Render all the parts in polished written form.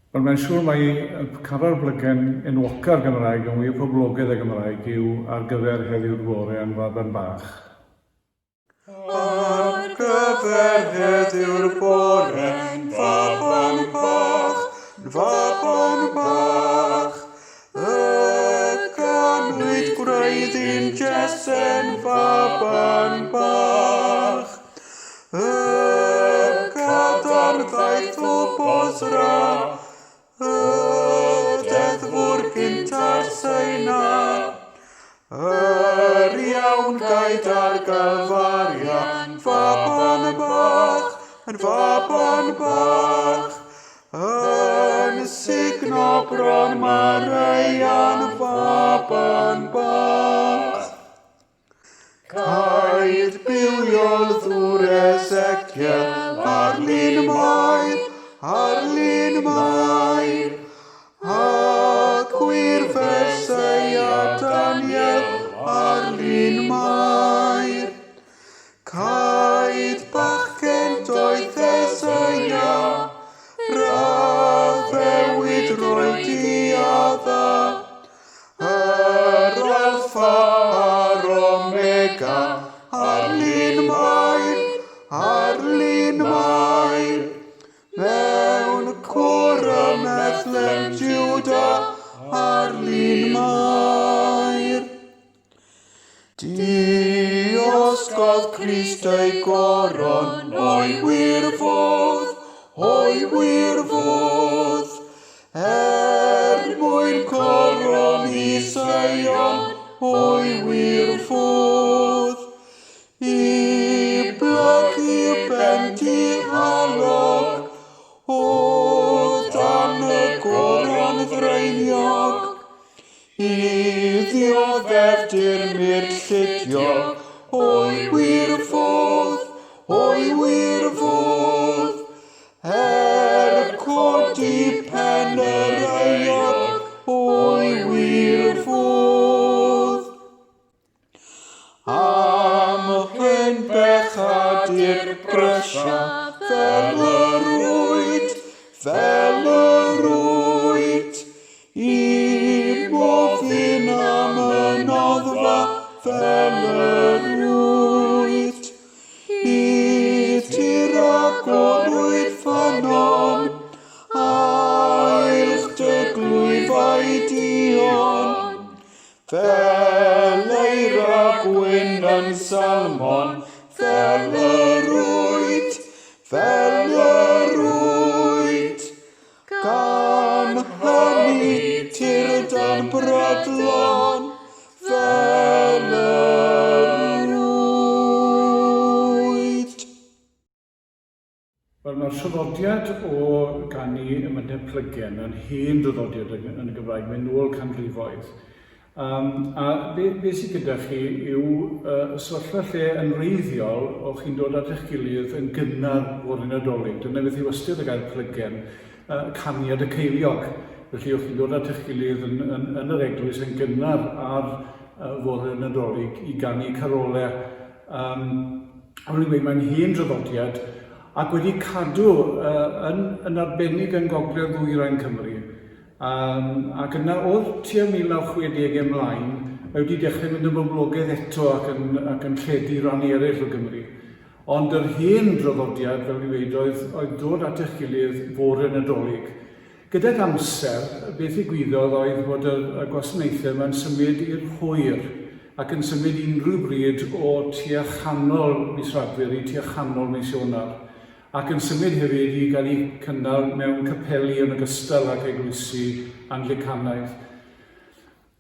Wel, mae'n siŵr mai canu'r blygain enwoca'r Gymraeg yn wir poblogaidd y Gymraeg yw Ar Gyfer Heddiw'r Bore yn Faban Bach. Ar gyfer heddiw'r bore yn Faban Bach, Faban Bach. Y ganwyd gwreiddyn Jesen Faban Bach. Y cadar ddaeth o Bosra, y deddfwr gynta'r Seina. Yr iawn gaid ar gyfarian Faban Bach, yn Faban Bach. Yn signo bron Marian Faban Bach. Caid bywiol ddŵr Ezekiel ar Lun Mair, ar Lun Mair. A gwirfesau a Daniel ar Lun Mair. Caid bachgen doedd Eseia, raddewyd roedd diadda. Yr alfa a'r omega ar Lun Mair, ar Lun Mair. Mewn cwr y meddlem Jiwda ar Lun Mair. Diosgodd Crist ei goron, o'i wirfodd, o'i wirfodd. Mwyn coron i Seion, o'i wirfodd. I blygu bent i halog, o dan y goron ddreiniog. I ddioddefdir myrllydio, o'i wirfodd, o'i wirfodd. Codi pen yr eiog, o'i wirfodd. Am hyn bechad i'r brysia, fel yr wyd, fel yr wyd. I boddyn am y noddfa, fel yr wyd. I tir agorwyd ffynon, ailch dy glwyfau dion. Fel eira gwyn yn salmon, fel yr wyd, fel yr wyd. Gan hynny tirdan brydlon, fel yr wyd. Wel, mae'r traddodiad o ganu ymynedd Plygain yn hen draddodiad yn y Gymraeg, mae'n nôl canrifoedd. A be sydd gyda chi yw sefyllfa lle yn wreiddiol o chi'n dod at eich gilydd yn gynnar o'r Nadolig. Dyna beth yw ystyr y gair Plygain, caniad y ceiliog. Felly o'ch chi'n dod at eich gilydd yn yr Eglwys yn gynnar ar fore Nadolig i ganu carolau. Mae'n hen draddodiad ac wedi cadw yn arbennig yn Gogledd Ddwyrain Cymru. Ac yna o'r tua 1960 ymlaen, mae wedi dechrau mynd yn boblogaidd eto ac yn lledu rannu eraill o Gymru. Ond yr hen draddodiad, fel i weid, oedd dod at eich gilydd fore Nadolig. Gyda'r amser, beth ddigwyddodd oedd bod y gwasanaethau yma'n symud i'r hwyr ac yn symud unrhyw bryd o tua chanol mis Rhagfyr i tua chanol mis Ionawr. Ac yn symud hefyd i gael ei cynnal mewn capeli yn ogystal ac eglwysi Anglicanaidd.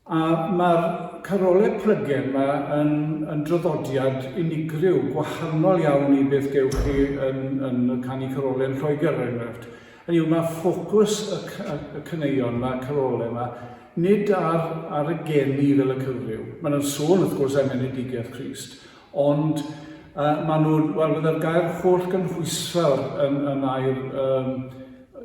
A mae'r carolau Plygain yma yn draddodiad unigryw, gwahanol iawn i beth gewch chi yn canu carolau yn Lloegr enghraifft. Hynny yw, mae ffocws y caneuon yma, carolau yma, nid ar y geni fel y cyfryw. Mae'n sôn wrth gwrs am enedigaeth Crist, ond maen nhw, wel, byddai'r gair holl gynhwysfawr yn air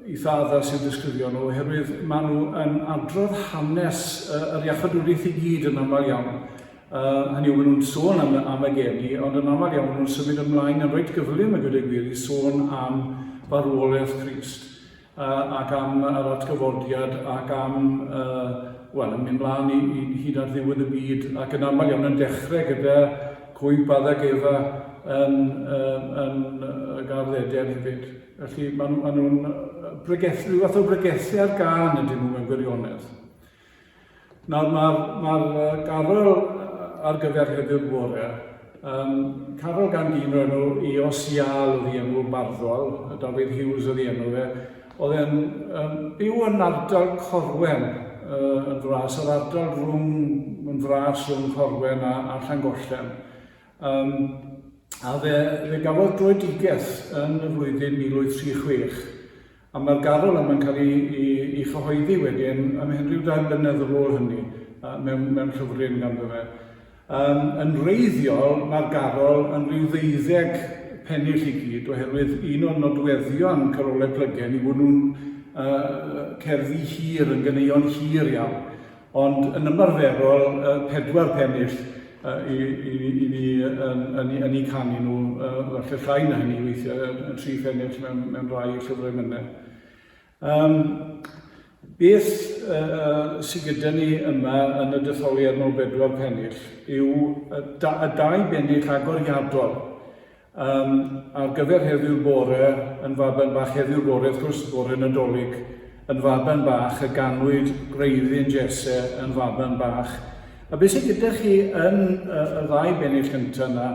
eitha addas sy'n disgrifio nhw, oherwydd maen nhw yn adrodd hanes yr iachawdwriaeth i gyd yn aml iawn. Hynny yw, maen nhw'n sôn am y geni, ond yn aml iawn nhw'n symud ymlaen yn rhaid gyflym y gyda gwir i sôn am farwolaeth Crist. ac am yr atgyfodiad ac am yn mynd mlaen i hyd ar ddiwedd y byd, ac yn aml iawn yn dechrau gyda cwymp adeg efa yn y garddediad hefyd. Felly maen nhw'n rhyw fath o bregethu ar gân ydyn nhw mewn gwirionedd. Nawr mae'r garol ar gyfer Heddiw'r Bore, carol gan dyn o'r enw Eos Ial oedd ei enw barddol, David Hughes oedd ei enw fe, oedd e'n byw yn ardal Corwen yn fras, yr ardal yn fras rhwng Corwen a Llangollen. A fe gafodd droedigaeth yn y flwyddyn 1836, a mae'r garol yma'n cael ei chyhoeddi wedyn am rhyw 2 blynedd ar ôl hynny mewn llyfryn ganddo fe. Yn wreiddiol, mae'r garol yn rhyw 12 pennill i gyd, oherwydd un o'r nodweddion carolau Plygain i fod nhw'n cerddi hir, yn ganeuon hir iawn, ond yn ymarferol 4 pennill i ni yn ei canu nhw, falle llai na hynny weithiau, 3 pennill mewn rai llyfrau mynnau. Beth sydd gyda ni yma yn y detholiad o 4 pennill yw y 2 bennill agoriadol ar gyfer Heddiw'r Bore yn Faban Bach. Heddiw'r Bore, wrth gwrs, Bore Nadolig yn Faban Bach, y ganwyd gwreiddyn Jesse yn Faban Bach. A beth sydd gyda chi yn y 2 bennill gyntaf yna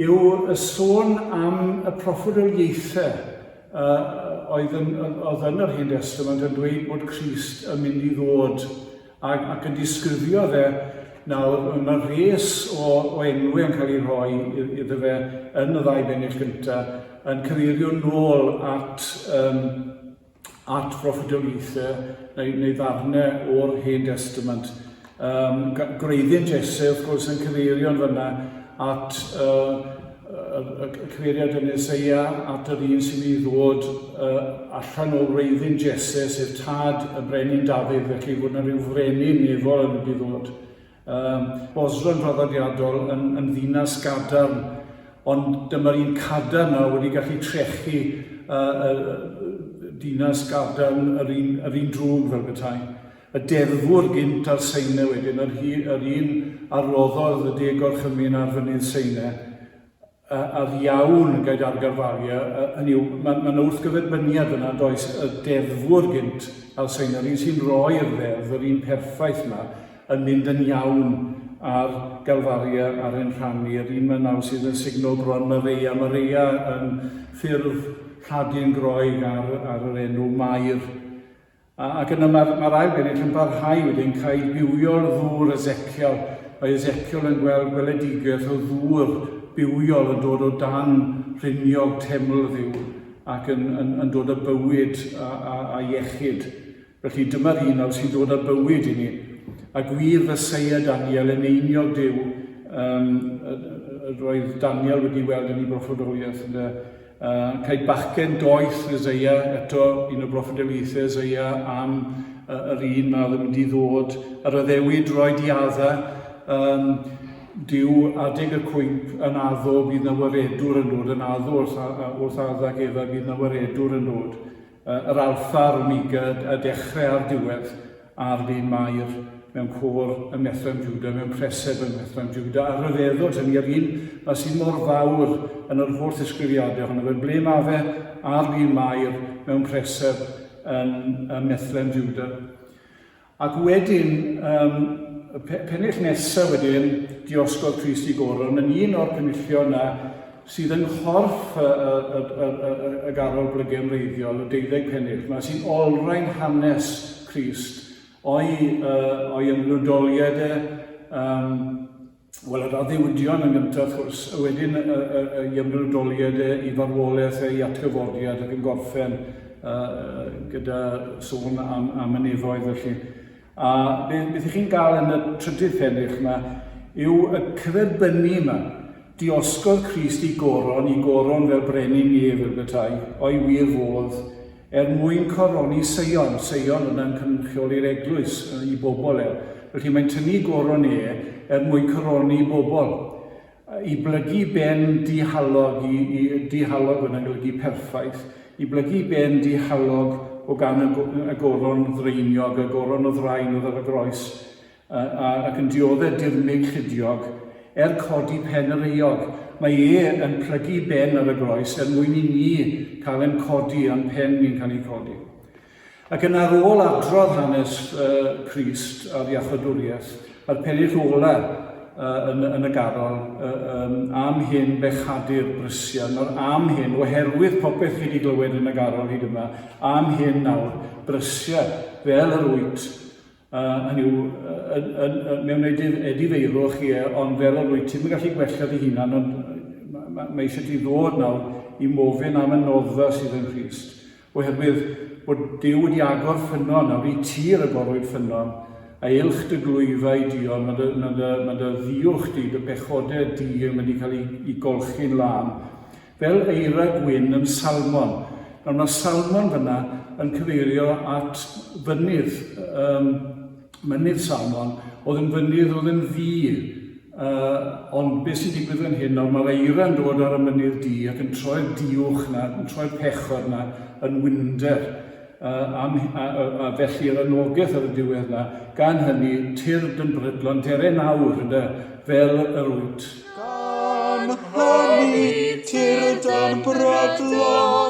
yw y sôn am y proffwydoliaethau oedd yn yr Hen Testament yn dweud bod Crist yn mynd i ddod ac yn disgrifio fe. Nawr, mae rhes o enwau yn cael ei rhoi iddo fe yn y 2 bennill gyntaf yn cyfeirio nôl at proffwydoliaethau neu ddarnau o'r Hen Testament. Gwreiddyn Jesse, wrth gwrs, yn cyfeirio fyna at y cyfeiriad yn Eseia at yr un sy'n ei ddod allan o wreiddyn Jesse, sef tad y brenin Dafydd, felly fod yna rhyw frenin nefol yn mynd i ddod. Bosron traddodiadol yn ddinas gadarn, ond dyma'r un cadarn yna wedi gallu trechu dinas gadarn yr un drwg fel bethau. Y deddfwr gynt ar Seinau wedyn, yr un arroddodd y 10 gorchymyn ar fynydd Seinau, ar iawn yn gael argarfaria, hynny yw, mae'n wrthgyferbyniad yna, does, y deddfwr gynt ar Seinau, yr un sy'n rhoi'r ddeddf, yr un perffaith yma, yn mynd yn iawn ar galfaria ar ein rhannu. Yr un mae nawr sydd yn signo bron Maria. Maria yn ffurf Rhadi'n Groeg ar yr enw Mair. Ac yna mae'r ail bennill yn barhau wedyn cael bywiol ddŵr Ezekiel. Mae Ezekiel yn gweld gweledigaeth o ddŵr bywiol yn dod o dan rhiniog teml Dduw ac yn dod â bywyd a iechyd. Felly dyma'r un sy'n dod â bywyd i ni. A gwir fyseia Daniel yn einiog Duw, roedd Daniel wedi weld yn ei broffwydoliaeth. Cael bachgen doeth Eseia, eto un o broffwydoliaethau Eseia am yr un mae'n mynd i ddod. Yr addewid roed i adda, Duw adeg y cwymp yn addo bydd na waredwr yn dod, yn addo wrth addag efa bydd na waredwr yn dod. Yr alfa a'r omega, y dechrau a'r diwedd a'r un Mair mewn côr y Methren Juda, mewn preseb y Methren Juda. A rhyfeddod hynny ar un mae sy'n mor fawr yn yr holl ddisgrifiadau hwnnw. Fe'n ble mae fe ar un Mair mewn preseb yn y Methren Juda. Ac wedyn, pennill nesaf wedyn, diosgodd Crist i goron, yn un o'r penillion yna sydd yn chorff y garol Plygain reiddiol, y 12 pennill, mae sy'n olrhain hanes Crist o'i ymwydoliad yr addewidion yn gyntaf, wrth gwrs, wedyn ei ymwydoliad i farwolaeth ei atgyfodiad ac yn gorffen gyda sôn am y nefoedd felly. A beth ych chi'n gael yn y 3 pennill yma yw y cyferbynnu yma. Diosgodd Crist i goron fel brenin nef fel bethau, o'i wir fodd, mwyn coroni Seion. Seion yna'n cynhyrchioli'r Eglwys i bobl Felly mae'n tynnu goron mwyn coroni bobl. I blygu ben dihalog, i dihalog yna'n golygu perffaith, i blygu ben dihalog o gan y goron ddreiniog, y goron o ddrain oedd ar y groes, ac yn dioddau dirmig chudiog, codi pen yr eog. Mae yn plygu ben ar y groes mwyn i ni cael ein codi a'n pen ni'n cael ei codi. Ac yn ar ôl adrodd hanes Crist a'r iachadwriaeth, a'r pennill ola yn y garol, am hyn bechadur brysian, o'r am hyn, oherwydd popeth chi wedi glywed yn y garol hyd yma, am hyn nawr, brysiau fel yr wyt, hynny yw, mewn edifeirwch chi, ond fel yr wyt, ti'n gallu gwella di hunan, ond mae eisiau ti ddod nawr i mofyn am y nodda sydd yn Crist. Oherwydd bod Duw wedi agor ffynon nawr i tir y gorwyd ffynon, a ilch dy glwyfau Dion, mae dy ddiwch di, dy bechodau di yn mynd i cael ei golchi'n lan. Fel eira gwyn yn salmon. Nawr mae salmon fyna yn cyfeirio at fynydd, mynydd salmon, oedd yn fynydd oedd yn ddi. Ond beth sy'n digwydd yn hyn, mae'r eira yn dod ar y mynydd di ac yn troi'r diwch na, yn troi'r pechod na, yn wynder. A felly yr anogaeth ar y diwedd na, gan hynny, tyrd yn brydlon, teren awr, fel yr wyt. Gan hynny, tyrd yn brydlon.